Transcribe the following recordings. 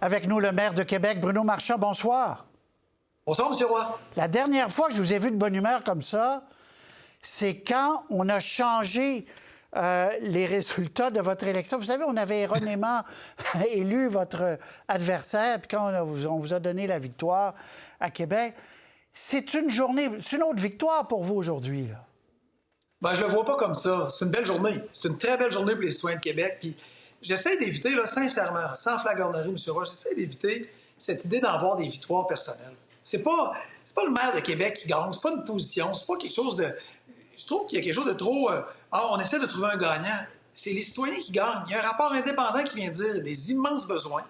Avec nous, le maire de Québec, Bruno Marchand. Bonsoir. Bonsoir, M. Roy. La dernière fois que je vous ai vu de bonne humeur comme ça, c'est quand on a changé les résultats de votre élection. Vous savez, on avait erronément élu votre adversaire, puis quand on vous a donné la victoire à Québec, c'est une journée, c'est une autre victoire pour vous aujourd'hui, là. Ben, je le vois pas comme ça. C'est une belle journée. C'est une très belle journée pour les citoyens de Québec. Puis j'essaie d'éviter, là, sincèrement, sans flagornerie, M. Roy, j'essaie d'éviter cette idée d'avoir des victoires personnelles. C'est pas le maire de Québec qui gagne, c'est pas une position, c'est pas quelque chose de... Je trouve qu'il y a quelque chose de trop... on essaie de trouver un gagnant. C'est les citoyens qui gagnent. Il y a un rapport indépendant qui vient dire des immenses besoins.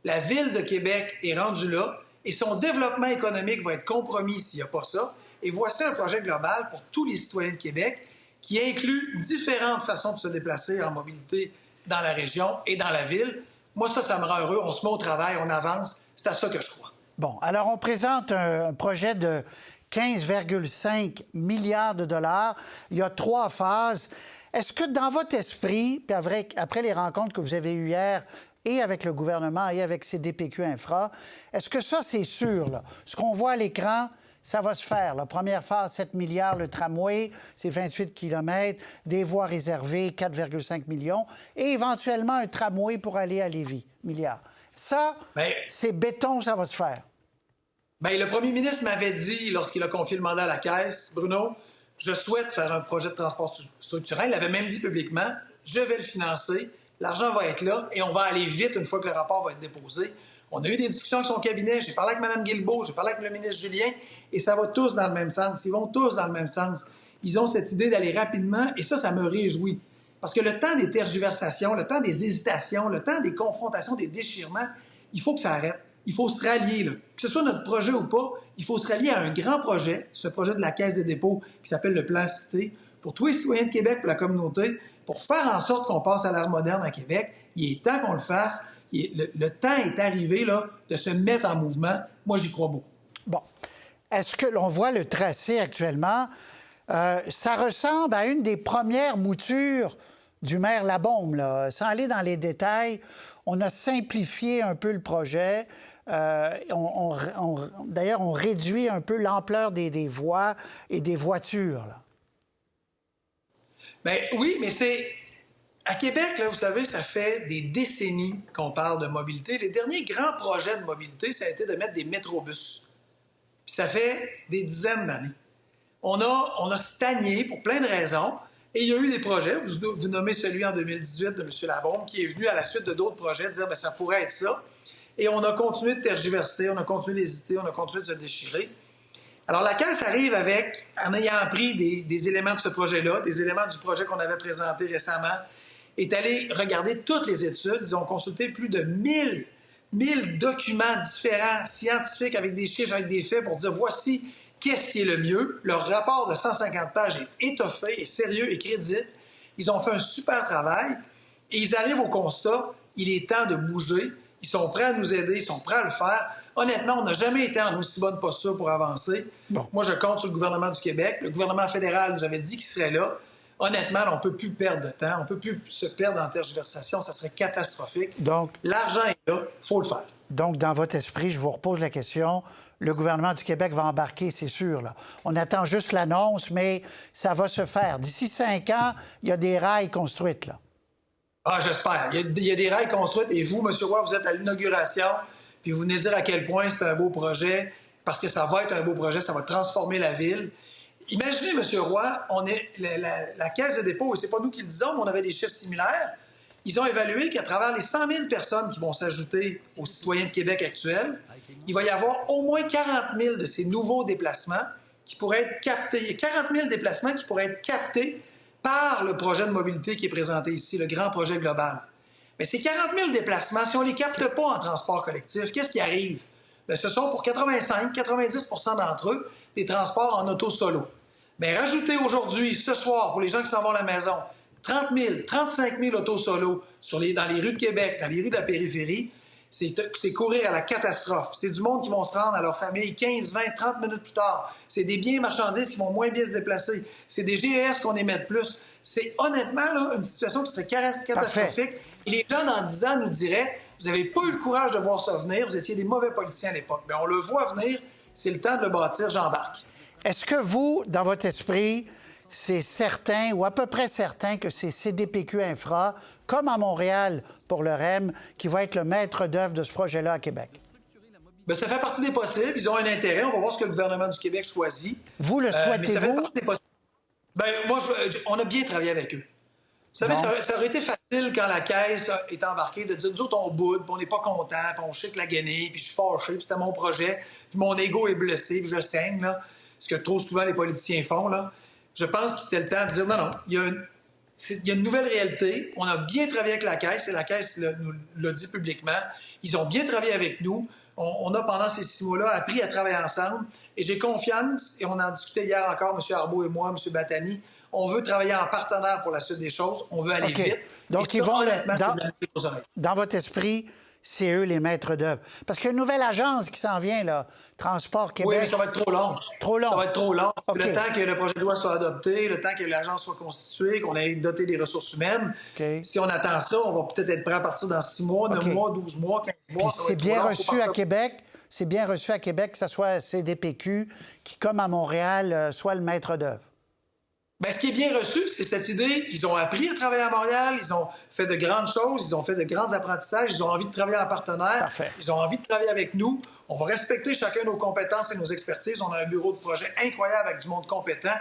La ville de Québec est rendue là et son développement économique va être compromis s'il n'y a pas ça. Et voici un projet global pour tous les citoyens de Québec qui inclut différentes façons de se déplacer en mobilité dans la région et dans la ville. Moi, ça me rend heureux. On se met au travail, on avance. C'est à ça que je crois. Bon, alors on présente un projet de 15,5 milliards de dollars. Il y a 3 phases. Est-ce que dans votre esprit, puis après les rencontres que vous avez eues hier, et avec le gouvernement et avec CDPQ Infra, est-ce que ça, c'est sûr, là? Ce qu'on voit à l'écran, ça va se faire. La première phase, 7 milliards, le tramway, c'est 28 km, des voies réservées, 4,5 millions, et éventuellement un tramway pour aller à Lévis, milliards. Ça, c'est béton, ça va se faire. Bien, le premier ministre m'avait dit, lorsqu'il a confié le mandat à la Caisse, Bruno, je souhaite faire un projet de transport structurel. Il avait même dit publiquement, je vais le financer, l'argent va être là et on va aller vite une fois que le rapport va être déposé. On a eu des discussions avec son cabinet, j'ai parlé avec Mme Guilbeault, j'ai parlé avec le ministre Julien, et ça va tous dans le même sens. Ils vont tous dans le même sens. Ils ont cette idée d'aller rapidement, et ça me réjouit. Parce que le temps des tergiversations, le temps des hésitations, le temps des confrontations, des déchirements, il faut que ça arrête. Il faut se rallier, là. Que ce soit notre projet ou pas, il faut se rallier à un grand projet, ce projet de la Caisse de dépôt qui s'appelle le Plan Cité, pour tous les citoyens de Québec, pour la communauté, pour faire en sorte qu'on passe à l'ère moderne à Québec. Il est temps qu'on le fasse. Le temps est arrivé là, de se mettre en mouvement. Moi, j'y crois beaucoup. Bon. Est-ce que l'on voit le tracé actuellement? Ça ressemble à une des premières moutures du maire Labaume, là. Sans aller dans les détails, on a simplifié un peu le projet. D'ailleurs, on réduit un peu l'ampleur des voies et des voitures, là. Bien, oui, mais c'est... À Québec, là, vous savez, ça fait des décennies qu'on parle de mobilité. Les derniers grands projets de mobilité, ça a été de mettre des métrobus. Puis ça fait des dizaines d'années. On a stagné pour plein de raisons. Et il y a eu des projets. Vous nommez celui en 2018 de M. Labaume, qui est venu à la suite de d'autres projets dire, bien, ça pourrait être ça. Et on a continué de tergiverser, on a continué d'hésiter, on a continué de se déchirer. Alors, la Caisse arrive en ayant pris des éléments de ce projet-là, des éléments du projet qu'on avait présenté récemment, est allé regarder toutes les études. Ils ont consulté plus de 1000 documents différents, scientifiques, avec des chiffres, avec des faits, pour dire voici qu'est-ce qui est le mieux. Leur rapport de 150 pages est étoffé, est sérieux et crédible. Ils ont fait un super travail et ils arrivent au constat, il est temps de bouger. Ils sont prêts à nous aider, ils sont prêts à le faire. Honnêtement, on n'a jamais été en aussi bonne posture pour avancer. Bon. Moi, je compte sur le gouvernement du Québec. Le gouvernement fédéral nous avait dit qu'il serait là. Honnêtement, on ne peut plus perdre de temps. On ne peut plus se perdre en tergiversation. Ça serait catastrophique. Donc, l'argent est là. Il faut le faire. Donc, dans votre esprit, je vous repose la question. Le gouvernement du Québec va embarquer, c'est sûr, là. On attend juste l'annonce, mais ça va se faire. D'ici 5 ans, il y a des rails construites, là. Ah, j'espère. Il y a des rails construites. Et vous, M. Roy, vous êtes à l'inauguration. Puis vous venez dire à quel point c'est un beau projet. Parce que ça va être un beau projet. Ça va transformer la ville. Imaginez, M. Roy, la Caisse de dépôt, et c'est pas nous qui le disons, mais on avait des chiffres similaires. Ils ont évalué qu'à travers les 100 000 personnes qui vont s'ajouter aux citoyens de Québec actuels, il va y avoir au moins 40 000 de ces nouveaux déplacements qui pourraient être captés. Il y a 40 000 déplacements qui pourraient être captés par le projet de mobilité qui est présenté ici, le grand projet global. Mais ces 40 000 déplacements, si on ne les capte pas en transport collectif, qu'est-ce qui arrive? Bien, ce sont pour 85-90 % d'entre eux des transports en auto solo. Mais rajoutez aujourd'hui, ce soir, pour les gens qui s'en vont à la maison, 30 000, 35 000 autos solo dans les rues de Québec, dans les rues de la périphérie, c'est courir à la catastrophe. C'est du monde qui vont se rendre à leur famille 15, 20, 30 minutes plus tard. C'est des biens et marchandises qui vont moins bien se déplacer. C'est des GES qu'on émet de plus. C'est honnêtement là, une situation qui serait catastrophique. Et les gens, dans 10 ans, nous diraient « Vous n'avez pas eu le courage de voir ça venir, vous étiez des mauvais politiciens à l'époque. » Bien, on le voit venir, c'est le temps de le bâtir, j'embarque. Est-ce que vous, dans votre esprit, c'est certain ou à peu près certain que c'est CDPQ Infra, comme à Montréal pour le REM, qui va être le maître d'œuvre de ce projet-là à Québec? Bien, ça fait partie des possibles. Ils ont un intérêt. On va voir ce que le gouvernement du Québec choisit. Vous le souhaitez-vous? Mais ça fait partie des possibles. Bien, moi, on a bien travaillé avec eux. Vous savez, ça aurait été facile quand la Caisse est embarquée de dire, nous autres, on boude, puis on n'est pas content, puis on chic la guenille, puis je suis fâché, puis c'était mon projet, puis mon ego est blessé, puis je saigne, là, ce que trop souvent les politiciens font, là. Je pense que c'était le temps de dire, non, il y a une nouvelle réalité. On a bien travaillé avec la Caisse, et la Caisse nous l'a dit publiquement. Ils ont bien travaillé avec nous. On a, pendant ces 6 mois-là, appris à travailler ensemble. Et j'ai confiance, et on en discutait hier encore, M. Arbault et moi, M. Battani. On veut travailler en partenaire pour la suite des choses. On veut aller vite. Donc, et ils vont, dans votre esprit, c'est eux les maîtres d'œuvre. Parce qu'il y a une nouvelle agence qui s'en vient, là, Transport Québec. Oui, mais ça va être trop long. Trop long? Ça va être trop long. Okay. Le temps que le projet de loi soit adopté, le temps que l'agence soit constituée, qu'on ait doté des ressources humaines. Okay. Si on attend ça, on va peut-être être prêt à partir dans 6 mois, 9 mois, 12 mois, 15 mois. C'est bien reçu à Québec. C'est bien reçu à Québec que ce soit CDPQ qui, comme à Montréal, soit le maître d'œuvre. Bien, ce qui est bien reçu, c'est cette idée. Ils ont appris à travailler à Montréal, ils ont fait de grandes choses, ils ont fait de grands apprentissages, ils ont envie de travailler en partenaire, Parfait. Ils ont envie de travailler avec nous. On va respecter chacun nos compétences et nos expertises. On a un bureau de projet incroyable avec du monde compétent.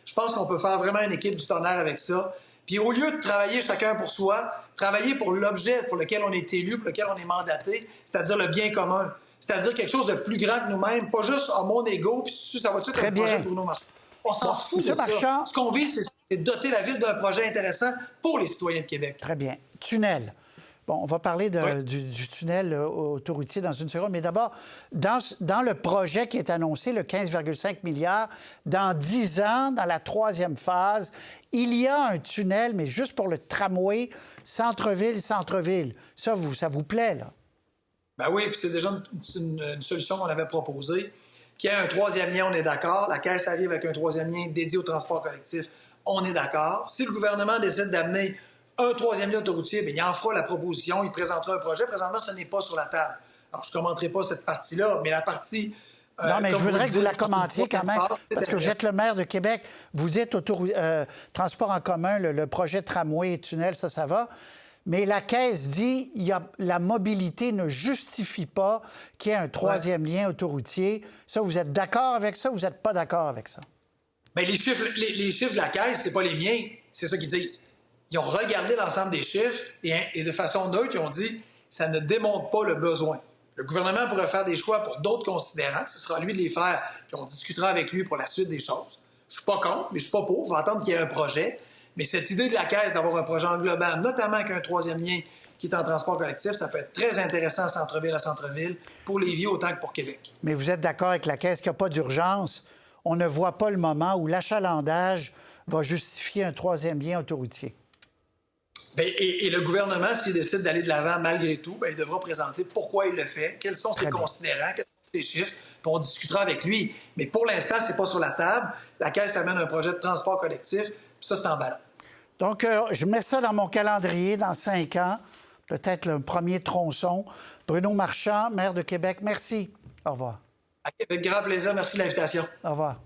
Je pense qu'on peut faire vraiment une équipe du tonnerre avec ça. Puis au lieu de travailler chacun pour soi, travailler pour l'objet pour lequel on est élu, pour lequel on est mandaté, c'est-à-dire le bien commun. C'est-à-dire quelque chose de plus grand que nous-mêmes, pas juste « mon ego », puis ça va tout être un projet pour nos marchands. On s'en fout de ça. Ce qu'on vise, c'est doter la ville d'un projet intéressant pour les citoyens de Québec. Très bien. Tunnel. Bon, on va parler du tunnel autoroutier dans une seconde, mais d'abord, dans le projet qui est annoncé, le 15,5 milliards, dans 10 ans, dans la 3e phase, il y a un tunnel, mais juste pour le tramway, centre-ville. Ça vous plaît, là? Ben oui, puis c'est déjà une solution qu'on avait proposée. Qu'il y ait un 3e lien, on est d'accord. La Caisse arrive avec un 3e lien dédié au transport collectif, on est d'accord. Si le gouvernement décide d'amener un 3e lien autoroutier, bien, il en fera la proposition, il présentera un projet. Présentement, ce n'est pas sur la table. Alors, je ne commenterai pas cette partie-là, mais la partie... non, mais je voudrais que vous la commentiez quand même, parce que vous êtes le maire de Québec. Vous dites transport en commun, le projet tramway et tunnel, ça va. Mais la Caisse dit la mobilité ne justifie pas qu'il y ait un 3e lien autoroutier. Ça, vous êtes d'accord avec ça ou vous n'êtes pas d'accord avec ça? Bien, les chiffres de la Caisse, c'est pas les miens. C'est ça qu'ils disent. Ils ont regardé l'ensemble des chiffres et de façon neutre, ils ont dit ça ne démontre pas le besoin. Le gouvernement pourrait faire des choix pour d'autres considérants. Ce sera à lui de les faire. Puis on discutera avec lui pour la suite des choses. Je suis pas contre, mais je suis pas pour. Je vais attendre qu'il y ait un projet. Mais cette idée de la Caisse d'avoir un projet englobant, notamment avec un 3e lien qui est en transport collectif, ça peut être très intéressant centre-ville à centre-ville, pour Lévis autant que pour Québec. Mais vous êtes d'accord avec la Caisse qu'il n'y a pas d'urgence? On ne voit pas le moment où l'achalandage va justifier un 3e lien autoroutier. Bien, et le gouvernement, s'il décide d'aller de l'avant malgré tout, bien, il devra présenter pourquoi il le fait, quels sont ses considérants, quels sont ses chiffres, puis on discutera avec lui. Mais pour l'instant, c'est pas sur la table. La Caisse amène un projet de transport collectif, puis ça, c'est en ballon. Donc, je mets ça dans mon calendrier dans 5 ans, peut-être le premier tronçon. Bruno Marchand, maire de Québec, merci. Au revoir. Avec grand plaisir. Merci de l'invitation. Au revoir.